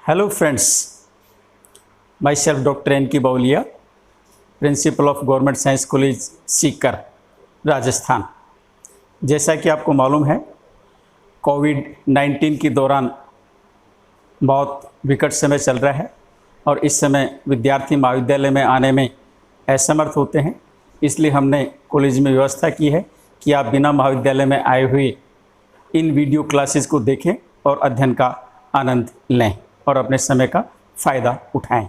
Hello friends, myself doctor N K Bawaliya, principal of government science college Sikar, Rajasthan. जैसा कि आपको मालूम है, कोविड-19 के दौरान बहुत विकट समय चल रहा है और इस समय विद्यार्थी महाविद्यालय में आने में असमर्थ होते हैं। इसलिए हमने कॉलेज में व्यवस्था की है कि आप बिना महाविद्यालय में आए हुए इन वीडियो क्लासेस को देखें और अध्ययन का आनंद लें और अपने समय का फ़ायदा उठाएं।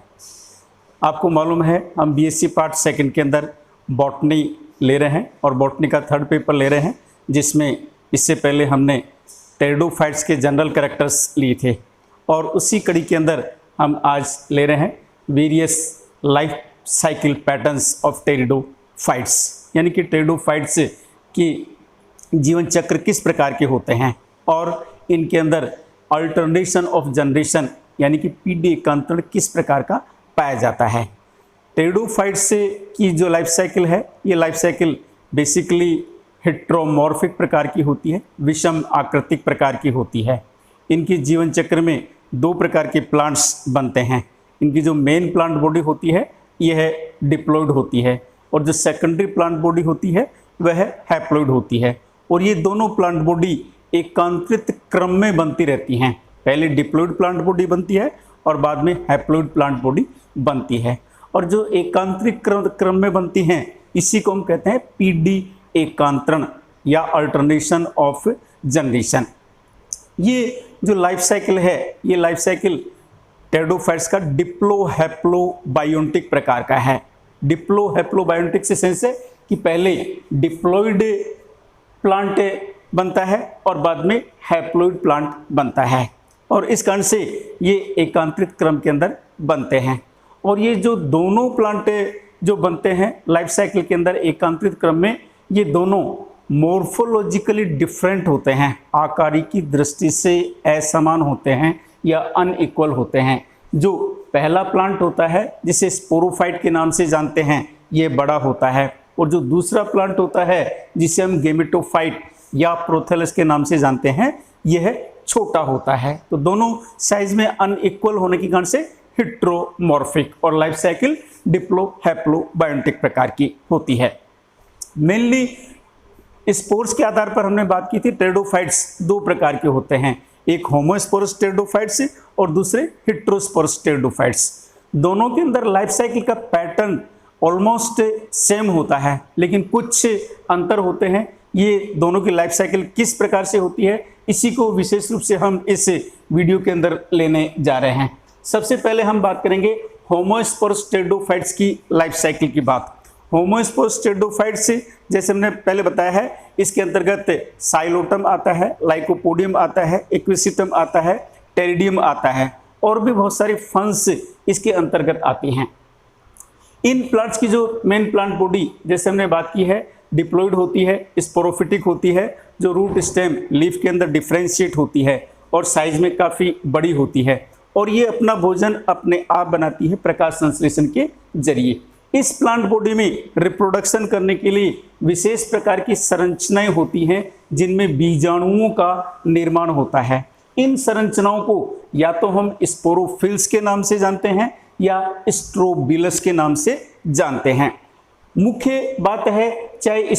आपको मालूम है, हम बीएससी पार्ट सेकंड के अंदर बॉटनी ले रहे हैं और बॉटनी का थर्ड पेपर ले रहे हैं, जिसमें इससे पहले हमने टेरिडोफाइट्स के जनरल कैरेक्टर्स लिए थे और उसी कड़ी के अंदर हम आज ले रहे हैं various life cycle patterns of pteridophytes, यानी कि टेरिडोफाइट्स की जीवन चक्र किस प्रकार के होते हैं और इनके अंदर अल्टरनेशन ऑफ जनरेशन यानी कि पीढ़ी एकांतरण किस प्रकार का पाया जाता है। टेरिडोफाइट्स की जो लाइफ साइकिल है, ये लाइफ साइकिल बेसिकली हेट्रोमॉर्फिक प्रकार की होती है, विषम आकृतिक प्रकार की होती है। इनकी जीवन चक्र में दो प्रकार के प्लांट्स बनते हैं। इनकी जो मेन प्लांट बॉडी होती है यह है डिप्लॉइड होती है और जो सेकेंडरी प्लांट बॉडी होती है वह हैप्लॉइड होती है। और ये दोनों प्लांट बॉडी एकांतरित क्रम में बनती रहती हैं। पहले डिप्लॉइड प्लांट बॉडी बनती है और बाद में हैप्लॉइड प्लांट बॉडी बनती है। और जो एकांतरित क्रम में बनती हैं इसी को हम कहते हैं पीढ़ी एकांतरण या अल्टरनेशन ऑफ जनरेशन। ये जो लाइफ साइकिल है, ये लाइफ साइकिल टेरिडोफाइट्स का डिप्लो-हैप्लो-बायोटिक प्रकार का है। डिप्लो-हैप्लो-बायोटिक से सेंस है कि पहले डिप्लॉइड प्लांट बनता है और बाद में हैप्लॉइड प्लांट बनता है और इस कारण से ये एकांतरित क्रम के अंदर बनते हैं। और ये जो दोनों प्लांट जो बनते हैं लाइफ साइकिल के अंदर एकांतरित क्रम में, ये दोनों मॉर्फोलॉजिकली डिफरेंट होते हैं, आकारिक की दृष्टि से असमान होते हैं या अनइक्वल होते हैं। जो पहला प्लांट होता है जिसे स्पोरोफाइट के नाम से जानते हैं, ये बड़ा होता है और जो दूसरा प्लांट होता है जिसे हम गेमेटोफाइट या प्रोथेलस के नाम से जानते हैं, यह छोटा होता है। तो दोनों साइज में अनइक्वल होने के कारण से हेट्रोमॉर्फिक और लाइफ साइकिल डिप्लो-हैप्लो-बायोटिक प्रकार की होती है। मेनली स्पोर्स के आधार पर हमने बात की थी। टेरिडोफाइट्स दो प्रकार के होते हैं, एक होमोस्पोरस टेरिडोफाइट्स और दूसरे हेट्रोस्पोरस टेरिडोफाइट्स। दोनों के अंदर लाइफ साइकिल का पैटर्न ऑलमोस्ट सेम होता है, लेकिन कुछ अंतर होते हैं। ये दोनों की लाइफ साइकिल किस प्रकार से होती है, इसी को विशेष रूप से हम इस वीडियो के अंदर लेने जा रहे हैं। सबसे पहले हम बात करेंगे होमोस्पोरस टेरिडोफाइट्स की लाइफ साइकिल की बात। होमोस्पोरस टेरिडोफाइट्स जैसे हमने पहले बताया है, इसके अंतर्गत साइलोटम आता है, लाइकोपोडियम आता है, एक्विसिटम आता है, टेरिडियम आता है और भी बहुत सारी फंस इसके अंतर्गत आती हैं। इन प्लांट्स की जो मेन प्लांट बॉडी जैसे हमने बात की है डिप्लॉइड होती है, स्पोरोफिटिक होती है, जो रूट स्टेम लीफ के अंदर डिफ्रेंशिएट होती है और साइज में काफ़ी बड़ी होती है और ये अपना भोजन अपने आप बनाती है प्रकाश संश्लेषण के जरिए। इस प्लांट बॉडी में रिप्रोडक्शन करने के लिए विशेष प्रकार की संरचनाएं होती हैं जिनमें बीजाणुओं का निर्माण होता है। इन संरचनाओं को या तो हम स्पोरोफिल्स के नाम से जानते हैं या स्ट्रोबिलस के नाम से जानते हैं। मुख्य बात है, चाहे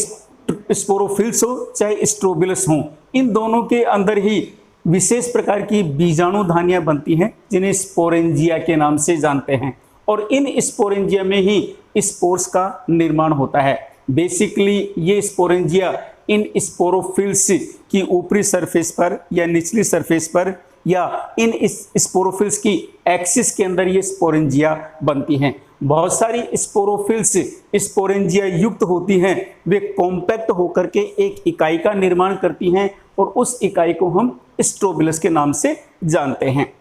स्पोरोफिल्स हो चाहे स्ट्रोबिलस हो, इन दोनों के अंदर ही विशेष प्रकार की बीजाणु धानियां बनती हैं जिन्हें स्पोरेंजिया के नाम से जानते हैं और इन स्पोरेंजिया में ही स्पोर्स का निर्माण होता है। बेसिकली ये स्पोरेंजिया इन स्पोरोफिल्स की ऊपरी सरफेस पर या निचली सरफेस पर या इन स्पोरोफिल्स की एक्सिस के अंदर ये स्पोरेंजिया बनती हैं। बहुत सारी स्पोरोफिल्स स्पोरेंजिया युक्त होती हैं, वे कॉम्पैक्ट होकर के एक इकाई का निर्माण करती हैं और उस इकाई को हम स्ट्रोबिलस के नाम से जानते हैं।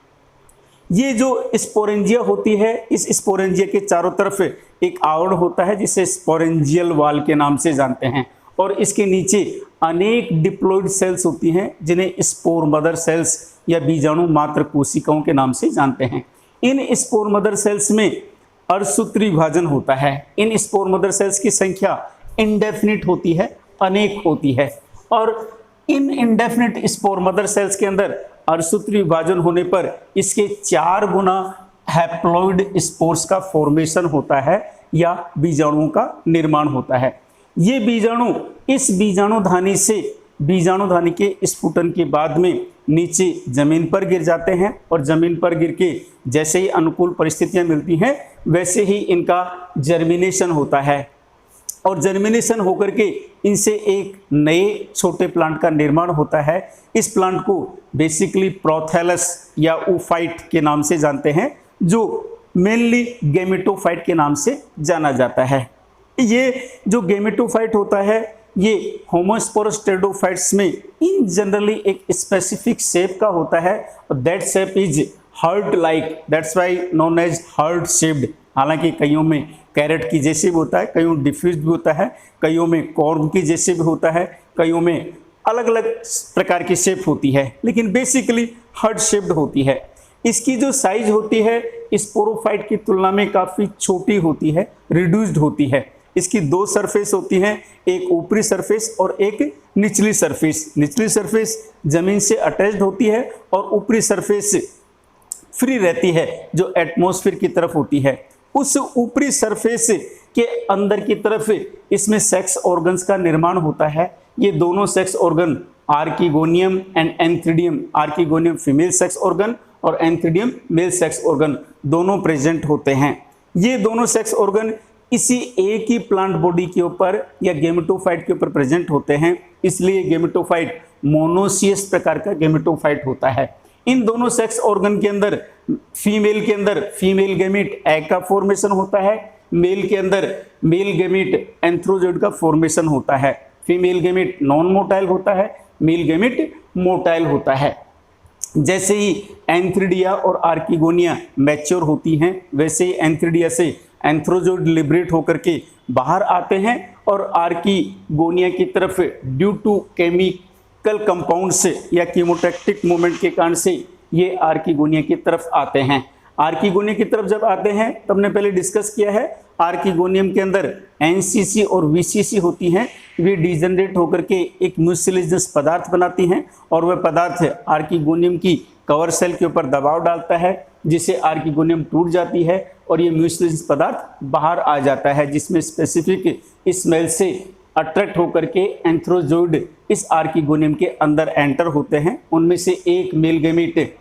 ये जो स्पोरेंजिया होती है, इस स्पोरेंजिया के चारों तरफ एक आवरण होता है जिसे स्पोरेंजियल वॉल के नाम से जानते हैं और इसके नीचे अनेक डिप्लॉइड सेल्स होती हैं जिन्हें स्पोर मदर सेल्स या बीजाणु मात्र कोशिकाओं के नाम से जानते हैं। इन स्पोर मदर सेल्स में अर्धसूत्री विभाजन होता है। इन स्पोर मदर सेल्स की संख्या इंडेफिनिट होती है, अनेक होती है और इन इंडेफिनिट स्पोर मदर सेल्स के अंदर अर्धसूत्री विभाजन होने पर इसके 4 गुना हैप्लॉइड स्पोर्स का फॉर्मेशन होता है या बीजाणुओं का निर्माण होता है। ये बीजाणु इस बीजाणुधानी के स्फुटन के बाद में नीचे जमीन पर गिर जाते हैं और जमीन पर गिर के जैसे ही अनुकूल परिस्थितियां मिलती हैं वैसे ही इनका जर्मिनेशन होता है और जर्मिनेशन होकर के इनसे एक नए छोटे प्लांट का निर्माण होता है। इस प्लांट को बेसिकली प्रोथैलस या ऊफाइट के नाम से जानते हैं, जो मेनली गैमेटोफाइट के नाम से जाना जाता है। ये जो गैमेटोफाइट होता है ये होमोस्पोरस टेरिडोफाइट्स में इन जनरली एक स्पेसिफिक शेप का होता है और that shape is heart like, that's why known as heart shaped. हालांकि कईयों में कैरेट की जैसे भी होता है, कईयों डिफ्यूज भी होता है, कईयों में कॉर्न की जैसे भी होता है, कईयों में अलग अलग प्रकार की शेप होती है, लेकिन बेसिकली हर्ट शेप्ड होती है। इसकी जो साइज होती है स्पोरोफाइट की तुलना में काफ़ी छोटी होती है, रिड्यूस्ड होती है। इसकी 2 सरफेस होती हैं, एक ऊपरी सरफेस और एक निचली सरफेस। निचली सरफेस जमीन से अटैच्ड होती है और ऊपरी सरफेस फ्री रहती है जो एटमॉस्फेयर की तरफ होती है। उस ऊपरी सरफेस के अंदर की तरफ इसमें सेक्स ऑर्गन्स का निर्माण होता है। ये दोनों sex organ archegonium and antheridium, archegonium female sex organ और एंथ्रिडियम मेल सेक्स ऑर्गन दोनों प्रेजेंट होते हैं। ये दोनों सेक्स ऑर्गन इसी एक ही प्लांट बॉडी के ऊपर या गेमेटोफाइट के ऊपर प्रेजेंट होते हैं, इसलिए गेमेटोफाइट मोनोसियस प्रकार का गेमेटोफाइट होता है। इन दोनों सेक्स ऑर्गन के अंदर फीमेल गैमीट एग का फॉर्मेशन होता है, मेल के अंदर मेल गैमीट एंथ्रोजोइड का फॉर्मेशन होता है। फीमेल गैमीट नॉन मोटाइल होता है, मेल गैमीट मोटाइल होता है। जैसे ही एंथ्रिडिया और आर्किगोनिया मैच्योर होती हैं वैसे ही एंथ्रिडिया से एंथ्रोजोइड लिबरेट होकर के बाहर आते हैं और आर्किगोनिया की तरफ ड्यू टू केमिकल कंपाउंड्स या कीमोटैक्टिक मूवमेंट के कारण से ये आर्किगोनिया की तरफ आते हैं। आर्किगोनिया की तरफ जब आते हैं तब हमने पहले डिस्कस किया है आर्किगोनियम के अंदर एनसीसी और वीसीसी होती हैं, वे डिजनरेट होकर के एक म्यूसिलेजिनस पदार्थ बनाती हैं और वह पदार्थ आर्किगोनियम की कवर सेल के ऊपर दबाव डालता है जिससे आर्किगोनियम टूट जाती है और ये म्यूसिलेजिनस पदार्थ बाहर आ जाता है, जिसमें स्पेसिफिक स्मेल से अट्रैक्ट होकर के एंथ्रोजोइड इस आर्किगोनियम के अंदर एंटर होते हैं। उनमें से एक मेल गैमीट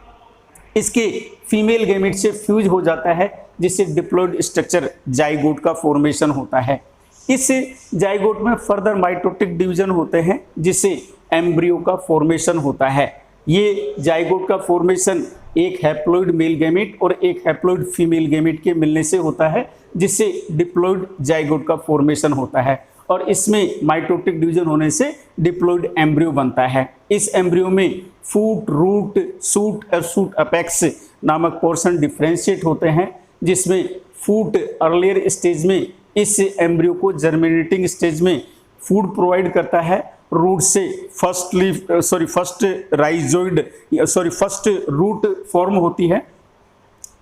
इसके फीमेल गैमीट से फ्यूज हो जाता है जिससे डिप्लॉइड स्ट्रक्चर जाइगोट का फॉर्मेशन होता है। इस जाइगोट में फर्दर माइटोटिक डिवीजन होते हैं जिससे एम्ब्रियो का फॉर्मेशन होता है। ये जाइगोट का फॉर्मेशन एक हैप्लॉइड मेल गैमीट और एक हैप्लॉइड फीमेल गैमीट के मिलने से होता है जिससे डिप्लॉइड जाइगोट का फॉर्मेशन होता है और इसमें माइटोटिक डिवीजन होने से डिप्लॉइड एम्ब्रियो बनता है। इस एम्ब्रियो में फूट, रूट, सूट और सूट अपेक्स नामक पोर्शन डिफ्रेंशिएट होते हैं, जिसमें फूट अर्लियर स्टेज में इस एम्ब्रियो को जर्मिनेटिंग स्टेज में फूड प्रोवाइड करता है। रूट से फर्स्ट रूट फॉर्म होती है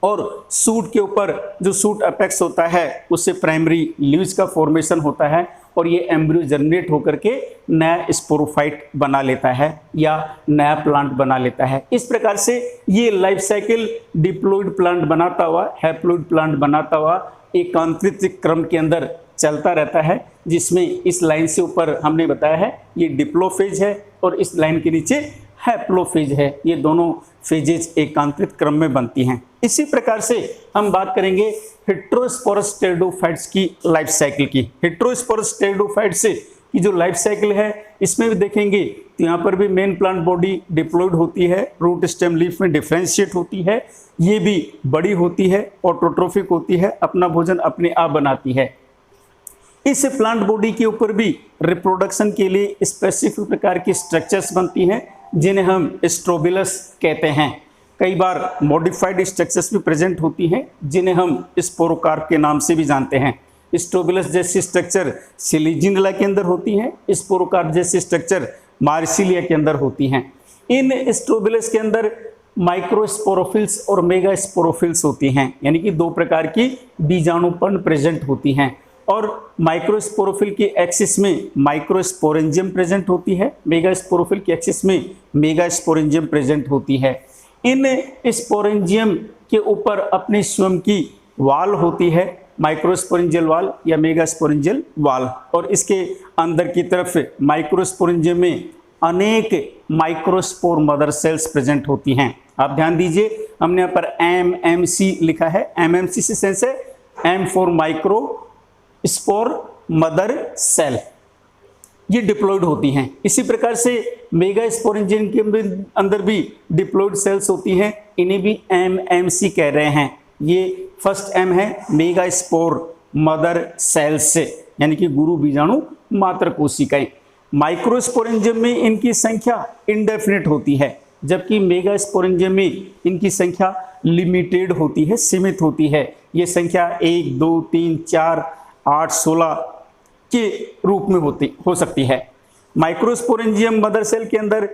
और सूट के ऊपर जो सूट अपेक्स होता है उससे प्राइमरी लीव्स का फॉर्मेशन होता है और ये एम्ब्रियो जर्मिनेट होकर के नया स्पोरोफाइट बना लेता है या नया प्लांट बना लेता है। इस प्रकार से ये लाइफ साइकिल डिप्लॉइड प्लांट बनाता हुआ, हैप्लॉइड प्लांट बनाता हुआ एकांतरित क्रम के अंदर चलता रहता है, जिसमें इस लाइन से ऊपर हमने बताया है ये डिप्लोफेज है और इस लाइन के नीचे हैप्लोफेज है। ये दोनों फेजेज एकांतरित क्रम में बनती हैं। इसी प्रकार से हम बात करेंगे हेटेरोस्पोरस टेरिडोफाइट्स की लाइफ साइकिल की। हेटेरोस्पोरस टेरिडोफाइट्स की जो लाइफ साइकिल है इसमें भी देखेंगे तो यहाँ पर भी मेन प्लांट बॉडी डिप्लॉइड होती है, रूट स्टेम लीफ में डिफ्रेंशिएट होती है, ये भी बड़ी होती है, ऑटोट्रोफिक होती है, अपना भोजन अपने आप बनाती है। इस प्लांट बॉडी के ऊपर भी रिप्रोडक्शन के लिए स्पेसिफिक प्रकार की स्ट्रक्चर्स बनती हैं जिन्हें हम स्ट्रोबिलस कहते हैं। कई बार मॉडिफाइड स्ट्रक्चर्स भी प्रेजेंट होती हैं जिन्हें हम स्पोरोकार्प के नाम से भी जानते हैं। स्ट्रोबिलस जैसी स्ट्रक्चर सिलिजिनला के अंदर होती हैं, स्पोरोकार्प जैसी स्ट्रक्चर मार्सिलिया के अंदर होती हैं। इन स्ट्रोबिलस के अंदर माइक्रोस्पोरोफिल्स और मेगा स्पोरोफिल्स होती हैं, यानी कि 2 प्रकार की बीजाणुपर्ण प्रेजेंट होती हैं और माइक्रोस्पोरोफिल की एक्सिस में माइक्रोस्पोरेंजियम प्रेजेंट होती है, मेगास्पोरोफिल की एक्सिस में मेगास्पोरेंजियम प्रेजेंट होती है। इन स्पोरेंजियम के ऊपर अपनी स्वयं की वाल होती है, माइक्रोस्पोरेंजियल वाल या मेगास्पोरेंजियल वाल, और इसके अंदर की तरफ माइक्रोस्पोरेंजियम में अनेक माइक्रोस्पोर मदर सेल्स प्रेजेंट होती हैं। आप ध्यान दीजिए, हमने यहाँ पर MMC लिखा है। MMC से सेंस है M for microspore mother cell, ये डिप्लॉयड होती हैं। इसी प्रकार से मेगास्पोरेंजियम के अंदर भी डिप्लॉयड सेल्स होती हैं, इन्हें भी MMC कह रहे हैं। ये फर्स्ट M है मेगास्पोर मदर सेल्स, यानी कि गुरु बीजाणु मात्र कोशिकाएं। माइक्रोस्पोरेंजियम में इनकी संख्या इंडेफिनिट होती है, जबकि मेगास्पोरेंजियम में इनकी संख्या लिमिटेड होती है, सीमित होती है। ये संख्या 1, 2, 3, 4, 8, 16 के रूप में हो सकती है। माइक्रोस्पोरेंजियम मदर सेल के अंदर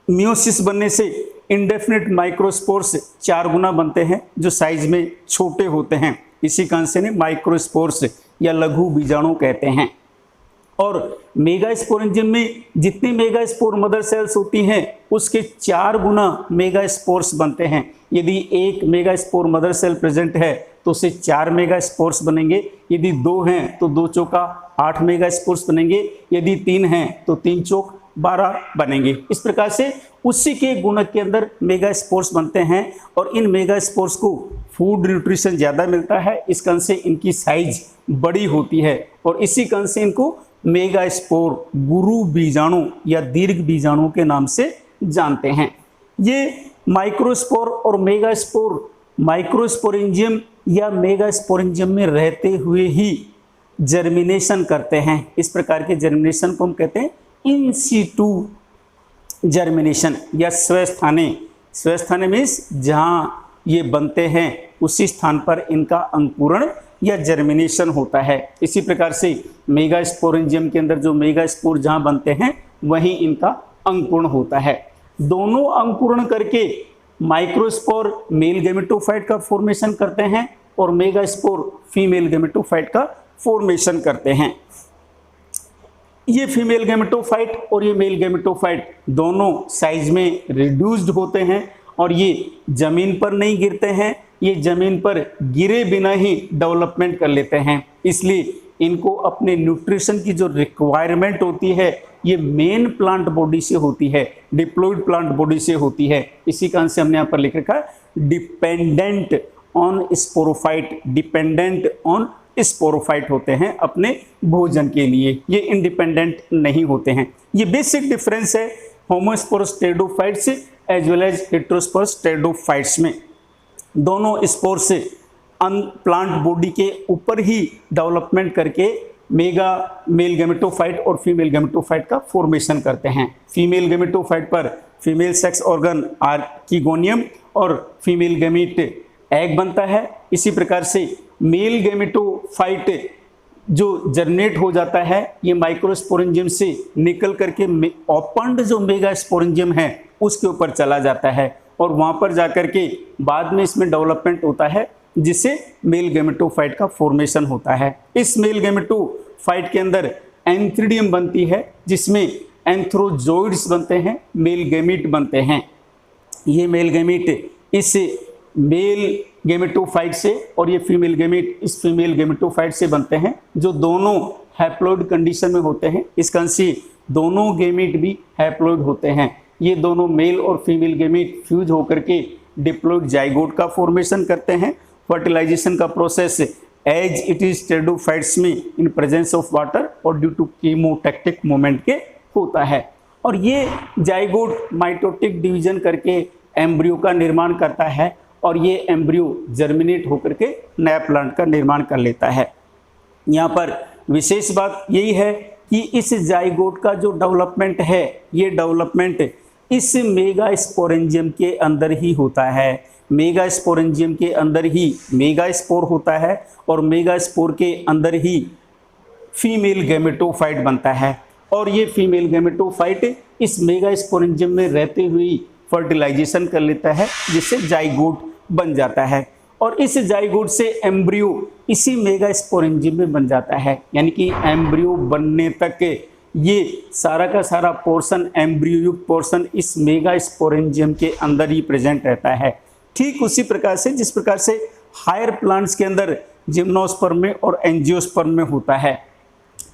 मियोसिस बनने से इंडेफिनिट माइक्रोस्पोर्स 4 गुना बनते हैं, जो साइज में छोटे होते हैं। इसी कारण से माइक्रोस्पोर्स या लघु बीजाणु कहते हैं। और मेगास्पोरेंजियम में जितनी मेगास्पोर मदर सेल्स होती हैं उसके 4 गुना मेगास्पोर्स बनते हैं। यदि 1 मेगास्पोर मदर सेल प्रेजेंट है तो उससे 4 मेगास्पोर्स बनेंगे, यदि 2 हैं तो 2 चौका 8 मेगास्पोर्स बनेंगे, यदि 3 हैं तो 3 चौक 12 बनेंगे। इस प्रकार से उसी के गुणक के अंदर मेगास्पोर्स बनते हैं, और इन मेगास्पोर्स को फूड न्यूट्रिशन ज़्यादा मिलता है, इस कारण से इनकी साइज बड़ी होती है, और इसी कारण से इनको मेगास्पोर गुरु बीजाणु या दीर्घ बीजाणु के नाम से जानते हैं। ये माइक्रोस्पोर और मेगास्पोर माइक्रोस्पोरेंजियम या मेगास्पोरेंजियम में रहते हुए ही जर्मिनेशन करते हैं। इस प्रकार के जर्मिनेशन को हम कहते हैं इन सीटू जर्मिनेशन या स्वस्थाने। स्वस्थाने मीन्स जहाँ ये बनते हैं उसी स्थान पर इनका अंकुरण या जर्मिनेशन होता है। इसी प्रकार से मेगास्पोरेंजियम के अंदर जो मेगास्पोर जहाँ बनते हैं वहीं इनका अंकुरण होता है। दोनों अंकुरण करके माइक्रोस्पोर मेल गैमेटोफाइट का फॉर्मेशन करते हैं और मेगास्पोर फीमेल गैमेटोफाइट का फॉर्मेशन करते हैं। ये फीमेल गैमेटोफाइट और ये मेल गैमेटोफाइट दोनों साइज में रिड्यूस्ड होते हैं, और ये जमीन पर नहीं गिरते हैं, ये जमीन पर गिरे बिना ही डेवलपमेंट कर लेते हैं। इसलिए इनको अपने न्यूट्रिशन की जो रिक्वायरमेंट होती है ये मेन प्लांट बॉडी से होती है, डिप्लॉयड प्लांट बॉडी से होती है। इसी कारण से हमने यहाँ पर लिख रखा है dependent on sporophyte, dependent on sporophyte होते हैं अपने भोजन के लिए, ये इंडिपेंडेंट नहीं होते हैं। ये बेसिक डिफरेंस है homosporous pteridophytes as well as heterosporous pteridophytes में। दोनों स्पोर से प्लांट बॉडी के ऊपर ही डेवलपमेंट करके मेल गैमेटोफाइट और फीमेल गैमेटोफाइट का फॉर्मेशन करते हैं। फीमेल गैमेटोफाइट पर फीमेल सेक्स ऑर्गन आर्किगोनियम और फीमेल गैमीट एग बनता है। इसी प्रकार से मेल गैमेटोफाइट जो जर्मिनेट हो जाता है ये माइक्रोस्पोरेंजियम से निकल करके ओपन्ड जो मेगास्पोरेंजियम है उसके ऊपर चला जाता है, और वहाँ पर जाकर के बाद में इसमें डेवलपमेंट होता है जिससे मेल गैमेटोफाइट का फॉर्मेशन होता है। इस मेल गैमेटोफाइट के अंदर एंथ्रीडियम बनती है जिसमें एंथ्रोजोइड्स बनते हैं, मेल गैमीट बनते हैं। ये मेल गैमीट इस मेल गैमेटोफाइट से और ये फीमेल गैमीट इस फीमेल गैमेटोफाइट से बनते हैं, जो दोनों हैप्लॉइड कंडीशन में होते हैं। इस कारण से दोनों गैमीट भी हैप्लॉइड होते हैं। ये दोनों मेल और फीमेल गैमीट फ्यूज होकर के डिप्लॉइड जाइगोट का फॉर्मेशन करते हैं। फर्टिलाइजेशन का process as it is pteridophytes में इन प्रेजेंस ऑफ वाटर और ड्यू टू कीमोटैक्टिक मूवमेंट के होता है, और ये जाइगोट माइटोटिक डिवीजन करके एम्ब्रियो का निर्माण करता है, और ये एम्ब्रियो जर्मिनेट होकर के नया प्लांट का निर्माण कर लेता है। यहाँ पर विशेष बात यही है कि इस जाइगोट का जो डेवलपमेंट है ये डेवलपमेंट इस मेगास्पोरेंजियम के अंदर ही होता है। मेगास्पोरेंजियम के अंदर ही मेगास्पोर होता है और मेगास्पोर के अंदर ही फीमेल गैमेटोफाइट बनता है, और ये फीमेल गैमेटोफाइट इस मेगास्पोरेंजियम में रहते हुए फर्टिलाइजेशन कर लेता है जिससे जाइगोट बन जाता है। और इस जाइगोट से एम्ब्रियो इसी मेगास्पोरेंजियम में बन जाता है। यानी कि एम्ब्रियो बनने तक ये सारा का सारा पोर्शन, एम्ब्रियो युक्त पोर्शन इस मेगास्पोरेंजियम के अंदर ही प्रेजेंट रहता है। ठीक उसी प्रकार से जिस प्रकार से हायर प्लांट्स के अंदर जिम्नोस्पर्म में और एंजियोस्पर्म में होता है,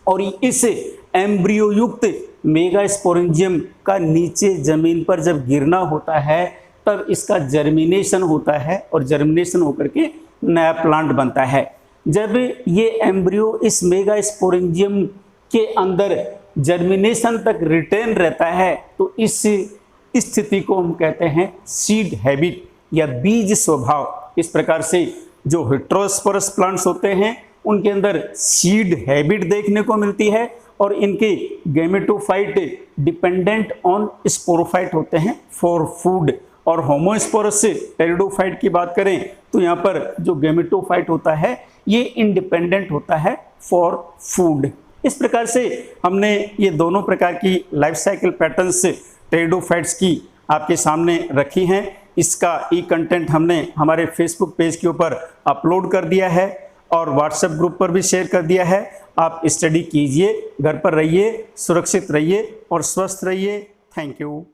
और इस एम्ब्रियो युक्त मेगास्पोरेंजियम का नीचे जमीन पर जब गिरना होता है तब इसका जर्मिनेशन होता है और जर्मिनेशन होकर के नया प्लांट बनता है। जब ये एम्ब्रियो इस मेगास्पोरेंजियम के अंदर जर्मिनेशन तक रिटेन रहता है तो इस स्थिति को हम कहते हैं सीड हैबिट या बीज स्वभाव। इस प्रकार से जो हेटेरोस्पोरस प्लांट्स होते हैं उनके अंदर सीड हैबिट देखने को मिलती है और इनके गैमेटोफाइट डिपेंडेंट ऑन स्पोरोफाइट होते हैं फॉर फूड। और होमोस्पोरस से टेरिडोफाइट की बात करें तो यहाँ पर जो गैमेटोफाइट होता है ये इंडिपेंडेंट होता है फॉर फूड। इस प्रकार से हमने ये दोनों प्रकार की लाइफ साइकिल पैटर्न्स टेरिडोफाइट्स की आपके सामने रखी हैं। इसका कंटेंट हमने हमारे फेसबुक पेज के ऊपर अपलोड कर दिया है और व्हाट्सएप ग्रुप पर भी शेयर कर दिया है। आप स्टडी कीजिए, घर पर रहिए, सुरक्षित रहिए और स्वस्थ रहिए। Thank you.